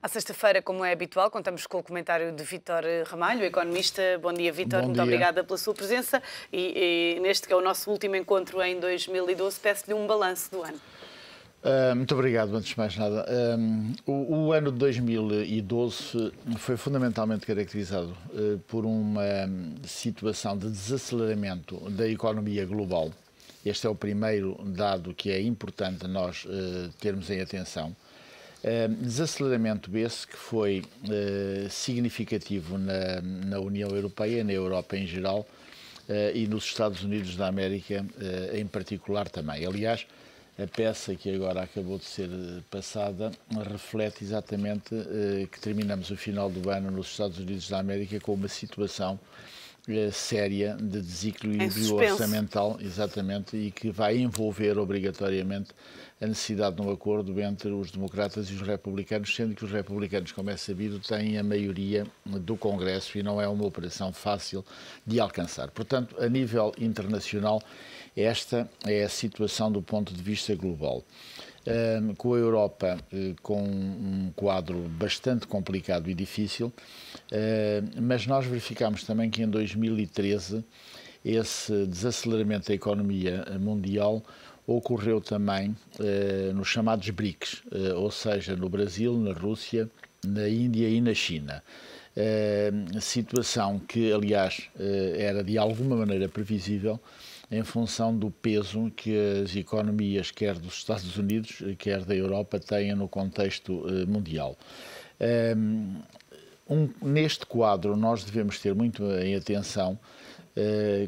À sexta-feira, como é habitual, contamos com o comentário de Vítor Ramalho, economista. Bom dia, Vítor. Bom Muito dia. obrigada pela sua presença. E neste que é o nosso último encontro em 2012, peço-lhe um balanço do ano. Muito obrigado, antes de mais nada. O ano de 2012 foi fundamentalmente caracterizado por uma situação de desaceleramento da economia global. Este é o primeiro dado que é importante nós termos em atenção. Desaceleramento esse que foi significativo na União Europeia, na Europa em geral, e nos Estados Unidos da América em particular também. Aliás, a peça que agora acabou de ser passada reflete exatamente que terminamos o final do ano nos Estados Unidos da América com uma situação séria de desequilíbrio orçamental, exatamente, e que vai envolver obrigatoriamente a necessidade de um acordo entre os democratas e os republicanos, sendo que os republicanos, como é sabido, têm a maioria do Congresso e não é uma operação fácil de alcançar. Portanto, a nível internacional, esta é a situação do ponto de vista global. Com a Europa com um quadro bastante complicado e difícil, mas nós verificamos também que em 2013 esse desaceleramento da economia mundial ocorreu também nos chamados BRICS, ou seja, no Brasil, na Rússia, na Índia e na China. Situação que, aliás, era de alguma maneira previsível em função do peso que as economias, quer dos Estados Unidos, quer da Europa, têm no contexto mundial. Neste quadro, nós devemos ter muito em atenção,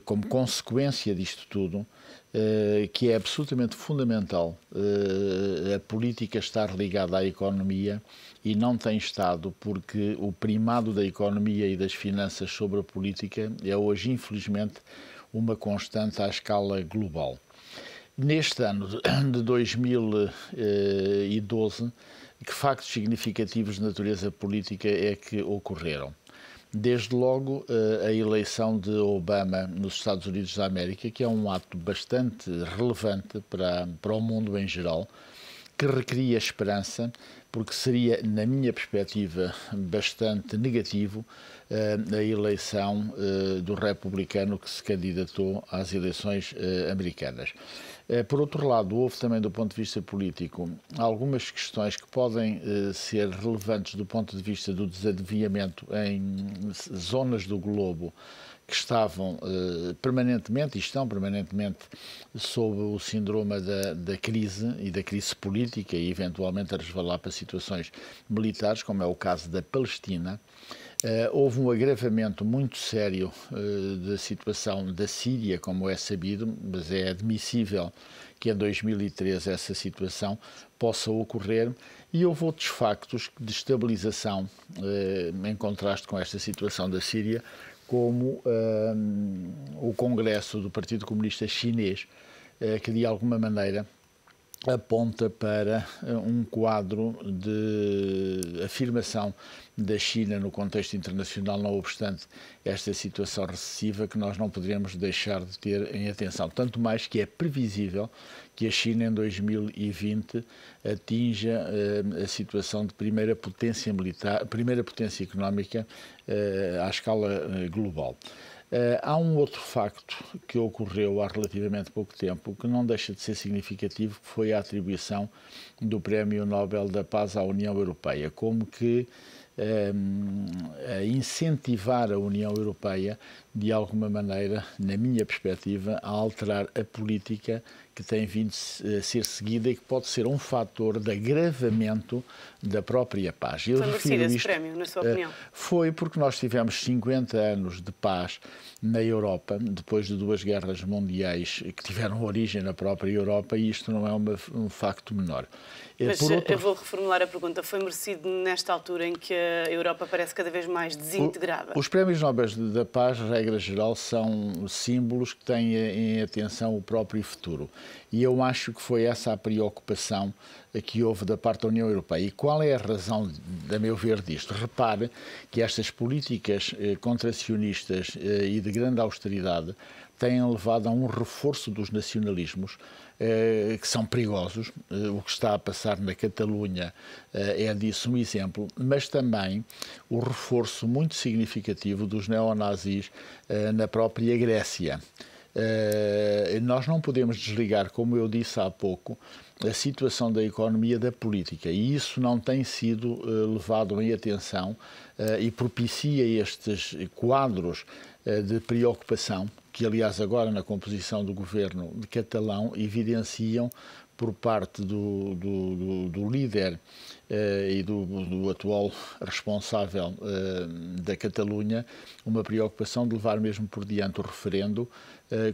como consequência disto tudo, que é absolutamente fundamental a política estar ligada à economia e não tem estado, porque o primado da economia e das finanças sobre a política é hoje, infelizmente, uma constante à escala global. Neste ano de 2012, que factos significativos de natureza política é que ocorreram? Desde logo, a eleição de Obama nos Estados Unidos da América, que é um ato bastante relevante para o mundo em geral, que recria esperança, porque seria, na minha perspectiva, bastante negativo a eleição do republicano que se candidatou às eleições americanas. Por outro lado, houve também, do ponto de vista político, algumas questões que podem ser relevantes do ponto de vista do desaviamento em zonas do globo que estavam permanentemente e estão permanentemente sob o síndrome da crise e da crise política e eventualmente a resvalar para situações militares, como é o caso da Palestina. Houve um agravamento muito sério da situação da Síria, como é sabido, mas é admissível que em 2013 essa situação possa ocorrer, e houve outros factos de estabilização em contraste com esta situação da Síria, como o Congresso do Partido Comunista Chinês, que de alguma maneira aponta para um quadro de afirmação da China no contexto internacional, não obstante esta situação recessiva que nós não poderíamos deixar de ter em atenção. Tanto mais que é previsível que a China em 2020 atinja a situação de primeira potência militar, primeira potência económica à escala global. Há um outro facto que ocorreu há relativamente pouco tempo, que não deixa de ser significativo, que foi a atribuição do Prémio Nobel da Paz à União Europeia, como que a incentivar a União Europeia, de alguma maneira, na minha perspectiva, a alterar a política que tem vindo a ser seguida e que pode ser um fator de agravamento da própria paz. Foi merecido esse prémio, na sua opinião? Foi porque nós tivemos 50 anos de paz na Europa, depois de duas guerras mundiais que tiveram origem na própria Europa, e isto não é um facto menor. Mas eu vou reformular a pergunta. Foi merecido nesta altura em que a Europa parece cada vez mais desintegrada? Os prémios Nobel da Paz, regra geral, são símbolos que têm em atenção o próprio futuro. E eu acho que foi essa a preocupação que houve da parte da União Europeia. E qual é a razão, a meu ver, disto? Repare que estas políticas contracionistas e de grande austeridade têm levado a um reforço dos nacionalismos que são perigosos. O que está a passar na Catalunha é disso um exemplo, mas também o reforço muito significativo dos neonazis na própria Grécia. Nós não podemos desligar, como eu disse há pouco, a situação da economia da política, e isso não tem sido levado em atenção e propicia estes quadros de preocupação que, aliás, agora na composição do governo de catalão evidenciam por parte do líder e do atual responsável da Catalunha uma preocupação de levar mesmo por diante o referendo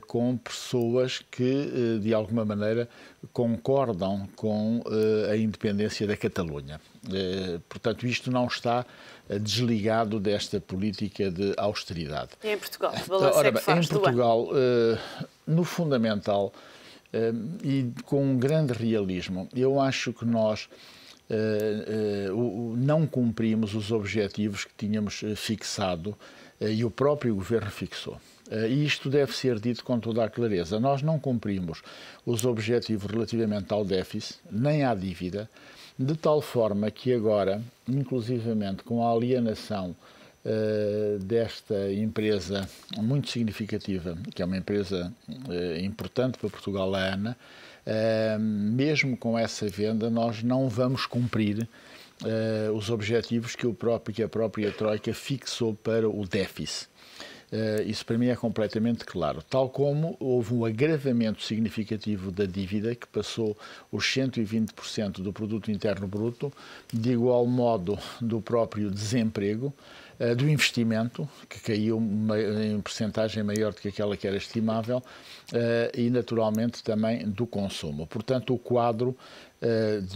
com pessoas que, de alguma maneira, concordam com a independência da Catalunha. Portanto, isto não está desligado desta política de austeridade. E em Portugal? Ora bem, em Portugal, no fundamental, e com um grande realismo, eu acho que nós não cumprimos os objetivos que tínhamos fixado e o próprio governo fixou. E isto deve ser dito com toda a clareza. Nós não cumprimos os objetivos relativamente ao déficit, nem à dívida, de tal forma que agora, inclusivamente com a alienação desta empresa muito significativa, que é uma empresa importante para Portugal, a ANA, mesmo com essa venda, nós não vamos cumprir os objetivos que a própria Troika fixou para o déficit. Isso para mim é completamente claro. Tal como houve um agravamento significativo da dívida, que passou os 120% do produto interno bruto, de igual modo do próprio desemprego, do investimento, que caiu em percentagem maior do que aquela que era estimável, e naturalmente também do consumo. Portanto, o quadro,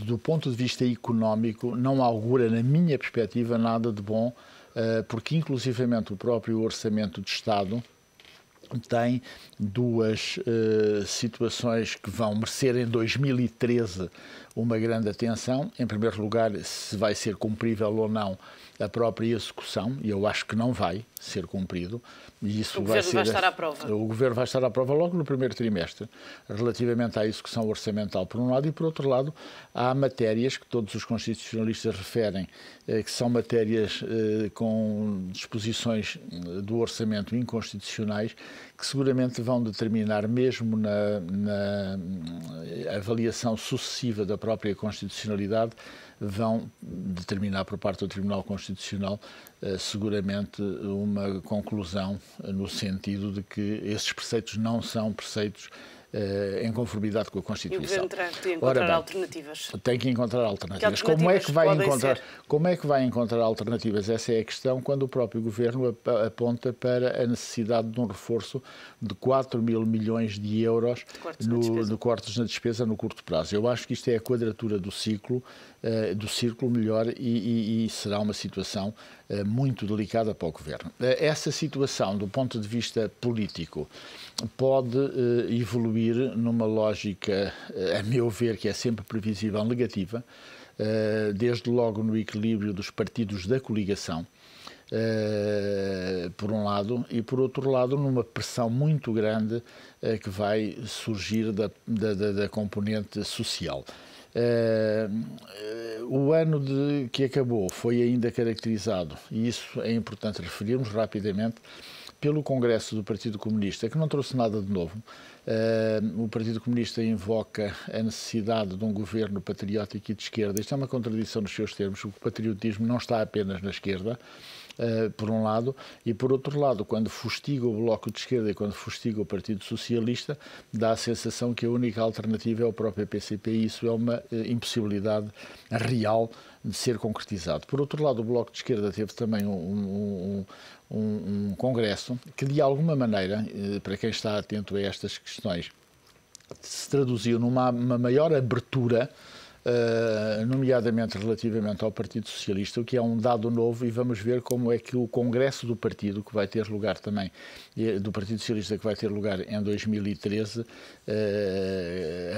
do ponto de vista económico, não augura, na minha perspectiva, nada de bom, porque inclusivamente o próprio Orçamento de Estado tem duas situações que vão merecer em 2013 uma grande atenção. Em primeiro lugar, se vai ser cumprível ou não a própria execução, e eu acho que não vai ser cumprido. E isso o Governo vai estar à prova. O Governo vai estar à prova logo no primeiro trimestre, relativamente à execução orçamental, por um lado, e por outro lado, há matérias que todos os constitucionalistas referem, que são matérias com disposições do orçamento inconstitucionais, que seguramente vão determinar, mesmo na avaliação sucessiva da própria constitucionalidade, vão determinar por parte do Tribunal Constitucional seguramente uma conclusão no sentido de que esses preceitos não são preceitos em conformidade com a Constituição. E o Governo terá que encontrar alternativas. Tem que encontrar alternativas. Como é que vai encontrar alternativas? Essa é a questão, quando o próprio Governo aponta para a necessidade de um reforço de 4 mil milhões de euros de cortes na despesa no curto prazo. Eu acho que isto é a quadratura do círculo melhor, e será uma situação muito delicada para o Governo. Essa situação, do ponto de vista político, pode evoluir numa lógica, a meu ver, que é sempre previsível, negativa, desde logo no equilíbrio dos partidos da coligação, por um lado, e por outro lado numa pressão muito grande que vai surgir da componente social. O ano que acabou foi ainda caracterizado, e isso é importante referirmos rapidamente, pelo Congresso do Partido Comunista, que não trouxe nada de novo. O Partido Comunista invoca a necessidade de um governo patriótico e de esquerda. Isto é uma contradição nos seus termos. O patriotismo não está apenas na esquerda, por um lado, e por outro lado, quando fustiga o Bloco de Esquerda e quando fustiga o Partido Socialista, dá a sensação que a única alternativa é o próprio PCP, e isso é uma impossibilidade real de ser concretizado. Por outro lado, o Bloco de Esquerda teve também um congresso que, de alguma maneira, para quem está atento a estas questões, se traduziu numa maior abertura, nomeadamente relativamente ao Partido Socialista, o que é um dado novo, e vamos ver como é que o Congresso do Partido, que vai ter lugar também, do Partido Socialista, que vai ter lugar em 2013,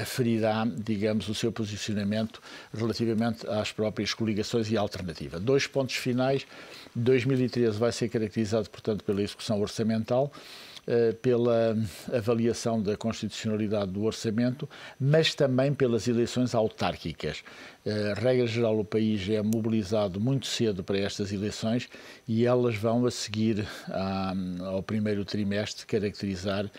aferirá, digamos, o seu posicionamento relativamente às próprias coligações e à alternativa. 2 pontos finais. 2013 vai ser caracterizado, portanto, pela execução orçamental. pela avaliação da constitucionalidade do orçamento, mas também pelas eleições autárquicas. Regra geral, o país é mobilizado muito cedo para estas eleições e elas vão a seguir ao primeiro trimestre caracterizar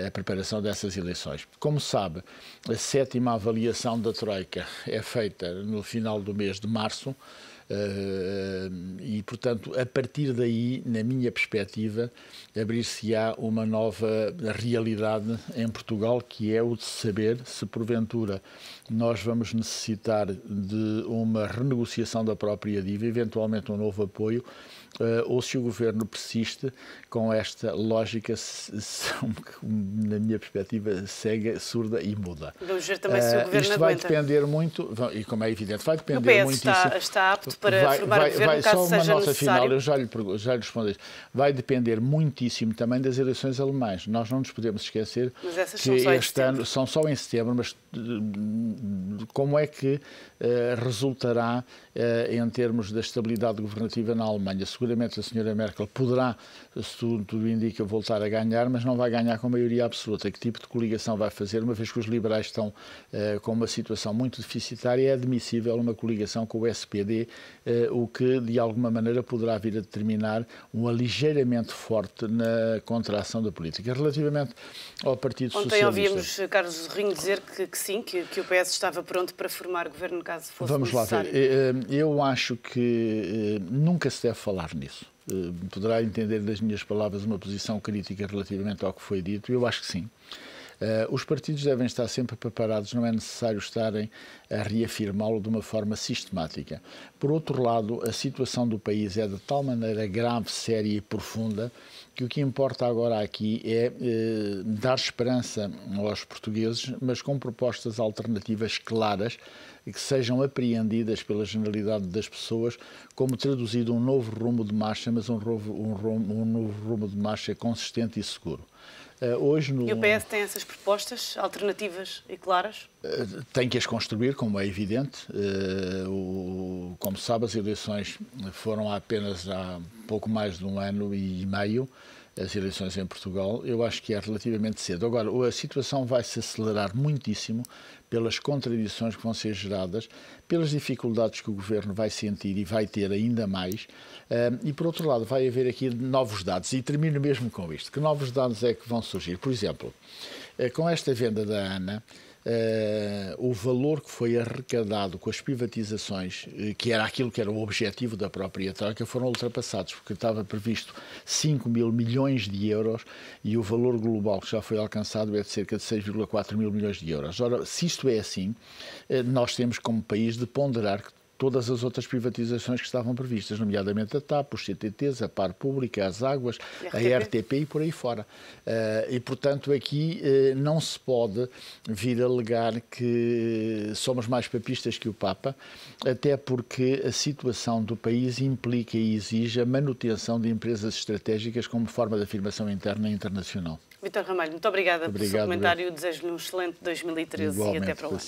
a preparação dessas eleições. Como sabe, a 7ª avaliação da Troika é feita no final do mês de março, e, portanto, a partir daí, na minha perspectiva, abrir-se-á uma nova realidade em Portugal, que é o de saber se, porventura, nós vamos necessitar de uma renegociação da própria dívida, eventualmente um novo apoio, ou se o Governo persiste com esta lógica, na minha perspectiva, cega, surda e muda. Vamos ver também se o Governo isto vai aguenta. Depender muito, e como é evidente, vai depender muitíssimo. O PS está apto para formar o Governo, caso só uma seja nota necessário. final, eu já lhe respondo isto. Vai depender muitíssimo também das eleições alemãs. Nós não nos podemos esquecer que este ano são só em setembro, mas como é que resultará em termos da estabilidade governativa na Alemanha? Seguramente a senhora Merkel poderá, se tudo indica, voltar a ganhar, mas não vai ganhar com maioria absoluta. Que tipo de coligação vai fazer, uma vez que os liberais estão com uma situação muito deficitária? É admissível uma coligação com o SPD, o que de alguma maneira poderá vir a determinar um aligeiramento forte na contração da política. Relativamente ao Partido Socialista... Ontem ouvimos Carlos Zorrinho dizer que sim, que o PS estava pronto para formar governo caso fosse necessário. Vamos lá ver. Eu acho que nunca se deve falar nisso. Poderá entender das minhas palavras uma posição crítica relativamente ao que foi dito. Eu acho que sim. Os partidos devem estar sempre preparados, não é necessário estarem a reafirmá-lo de uma forma sistemática. Por outro lado, a situação do país é de tal maneira grave, séria e profunda que o que importa agora aqui é dar esperança aos portugueses, mas com propostas alternativas claras e que sejam apreendidas pela generalidade das pessoas como traduzido um novo rumo de marcha, mas um novo rumo de marcha consistente e seguro. Hoje E o PS tem essas propostas alternativas e claras? Tem que as construir, como é evidente. Como sabe, as eleições foram apenas há pouco mais de 1 ano e meio, as eleições em Portugal. Eu acho que é relativamente cedo. Agora, a situação vai se acelerar muitíssimo pelas contradições que vão ser geradas, pelas dificuldades que o Governo vai sentir e vai ter ainda mais, e por outro lado vai haver aqui novos dados, e termino mesmo com isto. Que novos dados é que vão surgir? Por exemplo, com esta venda da ANA, o valor que foi arrecadado com as privatizações, que era aquilo que era o objetivo da própria Troika, foram ultrapassados, porque estava previsto 5.000 milhões de euros e o valor global que já foi alcançado é de cerca de 6,4 mil milhões de euros. Ora, se isto é assim, nós temos como país de ponderar que todas as outras privatizações que estavam previstas, nomeadamente a TAP, os CTTs, a Par Pública, as Águas, a RTP e por aí fora. E, portanto, aqui não se pode vir alegar que somos mais papistas que o Papa, até porque a situação do país implica e exige a manutenção de empresas estratégicas como forma de afirmação interna e internacional. Vítor Ramalho, muito obrigada pelo seu comentário. Desejo-lhe um excelente 2013 e até para lá.